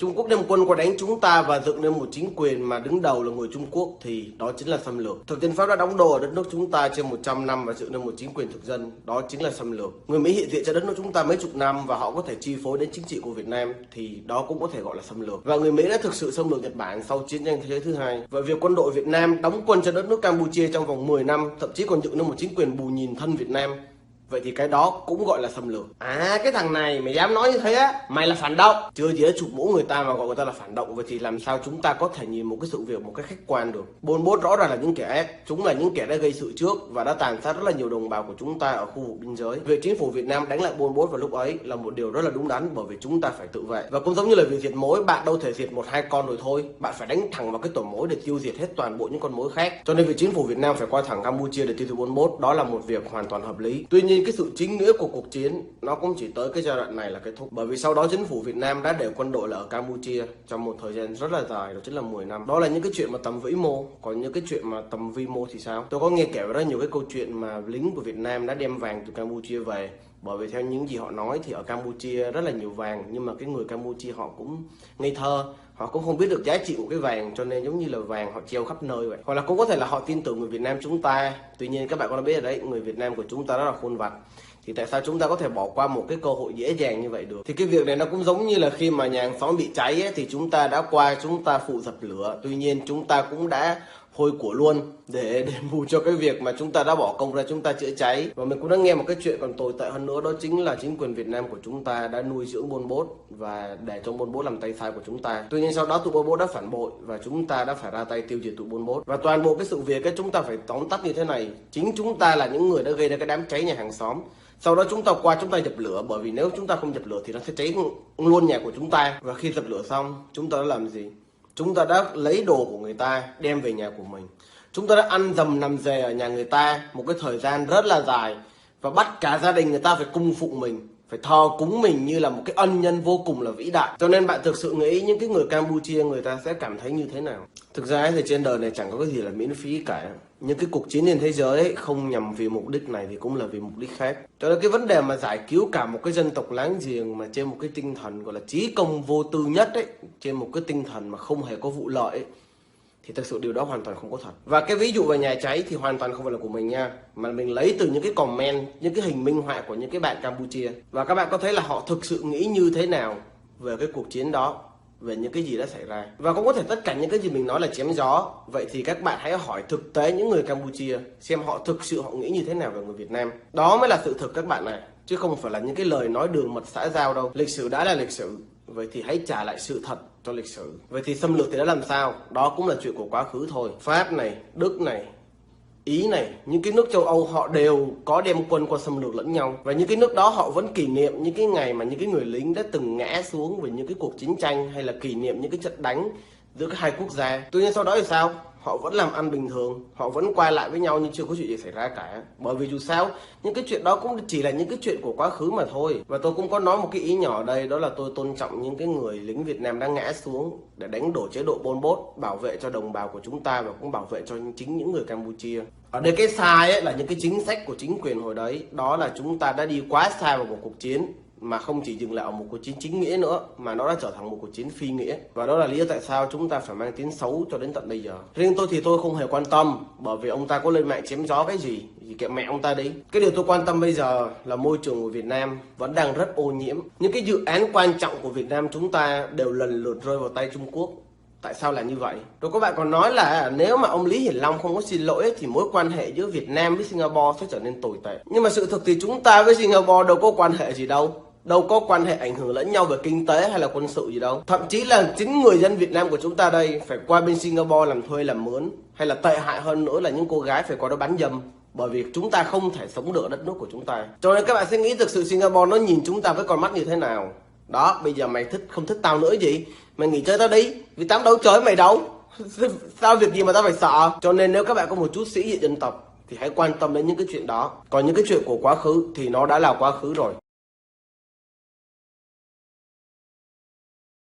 Trung Quốc đem quân qua đánh chúng ta và dựng nên một chính quyền mà đứng đầu là người Trung Quốc thì đó chính là xâm lược. Thực dân Pháp đã đóng đô ở đất nước chúng ta trên 100 năm và dựng nên một chính quyền thực dân, đó chính là xâm lược. Người Mỹ hiện diện cho đất nước chúng ta mấy chục năm và họ có thể chi phối đến chính trị của Việt Nam thì đó cũng có thể gọi là xâm lược. Và người Mỹ đã thực sự xâm lược Nhật Bản sau chiến tranh thế giới thứ hai. Và việc quân đội Việt Nam đóng quân cho đất nước Campuchia trong vòng 10 năm, thậm chí còn dựng nên một chính quyền bù nhìn thân Việt Nam, vậy thì cái đó cũng gọi là xâm lược. À, cái thằng này mày dám nói như thế á, mày là phản động. Chưa gì đã chụp mũ người ta mà gọi người ta là phản động. Vậy thì làm sao chúng ta có thể nhìn một cái sự việc một cách khách quan được? Pol Pot rõ ràng là những kẻ ác, chúng là những kẻ đã gây sự trước và đã tàn sát rất là nhiều đồng bào của chúng ta ở khu vực biên giới. Việc chính phủ Việt Nam đánh lại Pol Pot vào lúc ấy là một điều rất là đúng đắn, bởi vì chúng ta phải tự vệ. Và cũng giống như là việc diệt mối, bạn đâu thể diệt một hai con rồi thôi, bạn phải đánh thẳng vào cái tổ mối để tiêu diệt hết toàn bộ những con mối khác. Cho nên việc chính phủ Việt Nam phải qua thẳng Campuchia để tiêu diệt Pol Pot, đó là một việc hoàn toàn hợp lý. Tuy nhiên cái sự chính nghĩa của cuộc chiến nó cũng chỉ tới cái giai đoạn này là kết thúc, bởi vì sau đó chính phủ Việt Nam đã để quân đội là ở Campuchia trong một thời gian rất là dài, đó chính là 10 năm. Đó là những cái chuyện mà tầm vĩ mô, còn những cái chuyện mà tầm vi mô thì sao? Tôi có nghe kể rất nhiều cái câu chuyện mà lính của Việt Nam đã đem vàng từ Campuchia về, bởi vì theo những gì họ nói thì ở Campuchia rất là nhiều vàng, nhưng mà cái người Campuchia họ cũng ngây thơ, họ cũng không biết được giá trị của cái vàng, cho nên giống như là vàng họ treo khắp nơi vậy. Hoặc là cũng có thể là họ tin tưởng người Việt Nam chúng ta. Tuy nhiên các bạn có biết ở đấy, người Việt Nam của chúng ta rất là khôn vặt, thì tại sao chúng ta có thể bỏ qua một cái cơ hội dễ dàng như vậy được? Thì cái việc này nó cũng giống như là khi mà nhà hàng xóm bị cháy ấy, thì chúng ta đã qua chúng ta phụ dập lửa, tuy nhiên chúng ta cũng đã hôi của luôn để đền bù cho cái việc mà chúng ta đã bỏ công ra chúng ta chữa cháy. Và mình cũng đã nghe một cái chuyện còn tồi tệ hơn nữa, đó chính là chính quyền Việt Nam của chúng ta đã nuôi dưỡng Pol Pot và để cho Pol Pot làm tay sai của chúng ta. Tuy nhiên sau đó tụi Pol Pot đã phản bội và chúng ta đã phải ra tay tiêu diệt tụi Pol Pot. Và toàn bộ cái sự việc ấy chúng ta phải tóm tắt như thế này, chính chúng ta là những người đã gây ra cái đám cháy nhà hàng xóm. Sau đó chúng ta qua chúng ta dập lửa, bởi vì nếu chúng ta không dập lửa thì nó sẽ cháy luôn nhà của chúng ta. Và khi dập lửa xong, chúng ta đã làm gì? Chúng ta đã lấy đồ của người ta đem về nhà của mình. Chúng ta đã ăn dầm nằm dề ở nhà người ta một cái thời gian rất là dài và bắt cả gia đình người ta phải cung phụng mình, phải thờ cúng mình như là một cái ân nhân vô cùng là vĩ đại. Cho nên bạn thực sự nghĩ những cái người Campuchia người ta sẽ cảm thấy như thế nào? Thực ra thì trên đời này chẳng có cái gì là miễn phí cả. Những cái cuộc chiến trên thế giới ấy, không nhằm vì mục đích này thì cũng là vì mục đích khác. Cho nên cái vấn đề mà giải cứu cả một cái dân tộc láng giềng mà trên một cái tinh thần gọi là chí công vô tư nhất ấy, trên một cái tinh thần mà không hề có vụ lợi ấy, thì thực sự điều đó hoàn toàn không có thật. Và cái ví dụ về nhà cháy thì hoàn toàn không phải là của mình nha, mà mình lấy từ những cái comment, những cái hình minh họa của những cái bạn Campuchia. Và các bạn có thấy là họ thực sự nghĩ như thế nào về cái cuộc chiến đó, về những cái gì đã xảy ra. Và cũng có thể tất cả những cái gì mình nói là chém gió. Vậy thì các bạn hãy hỏi thực tế những người Campuchia xem họ thực sự họ nghĩ như thế nào về người Việt Nam. Đó mới là sự thực các bạn này, chứ không phải là những cái lời nói đường mật xã giao đâu. Lịch sử đã là lịch sử, vậy thì hãy trả lại sự thật cho lịch sử. Vậy thì xâm lược thì đã làm sao? Đó cũng là chuyện của quá khứ thôi. Pháp này, Đức này, Ý này, những cái nước châu Âu họ đều có đem quân qua xâm lược lẫn nhau. Và những cái nước đó họ vẫn kỷ niệm những cái ngày mà những cái người lính đã từng ngã xuống về những cái cuộc chiến tranh, hay là kỷ niệm những cái trận đánh giữa các hai quốc gia. Tuy nhiên sau đó thì sao? Họ vẫn làm ăn bình thường, họ vẫn quay lại với nhau nhưng chưa có chuyện gì xảy ra cả. Bởi vì dù sao, những cái chuyện đó cũng chỉ là những cái chuyện của quá khứ mà thôi. Và tôi cũng có nói một cái ý nhỏ ở đây, đó là tôi tôn trọng những cái người lính Việt Nam đã ngã xuống để đánh đổ chế độ Pol Pot, bảo vệ cho đồng bào của chúng ta và cũng bảo vệ cho chính những người Campuchia. Ở đây cái sai ấy là những cái chính sách của chính quyền hồi đấy, đó là chúng ta đã đi quá xa vào một cuộc chiến mà không chỉ dừng lại ở một cuộc chiến chính nghĩa nữa, mà nó đã trở thành một cuộc chiến phi nghĩa. Và đó là lý do tại sao chúng ta phải mang tiếng xấu cho đến tận bây giờ. Riêng tôi thì tôi không hề quan tâm, bởi vì ông ta có lên mạng chém gió cái gì thì kệ mẹ ông ta đi. Cái điều tôi quan tâm bây giờ là môi trường của Việt Nam vẫn đang rất ô nhiễm. Những cái dự án quan trọng của Việt Nam chúng ta đều lần lượt rơi vào tay Trung Quốc. Tại sao là như vậy? Rồi các bạn còn nói là nếu mà ông Lý Hiển Long không có xin lỗi thì mối quan hệ giữa Việt Nam với Singapore sẽ trở nên tồi tệ. Nhưng mà sự thực thì chúng ta với Singapore đâu có quan hệ gì đâu. Đâu có quan hệ ảnh hưởng lẫn nhau về kinh tế hay là quân sự gì đâu. Thậm chí là chính người dân Việt Nam của chúng ta đây phải qua bên Singapore làm thuê làm mướn. Hay là tệ hại hơn nữa là những cô gái phải qua đó bán dâm. Bởi vì chúng ta không thể sống được ở đất nước của chúng ta. Cho nên các bạn sẽ nghĩ thực sự Singapore nó nhìn chúng ta với con mắt như thế nào. Đó, bây giờ mày không thích tao nữa gì, mày nghỉ chơi tao đi, vì tao đâu chơi mày đâu. Sao việc gì mà tao phải sợ. Cho nên nếu các bạn có một chút sĩ diện dân tộc thì hãy quan tâm đến những cái chuyện đó. Còn những cái chuyện của quá khứ thì nó đã là quá khứ rồi.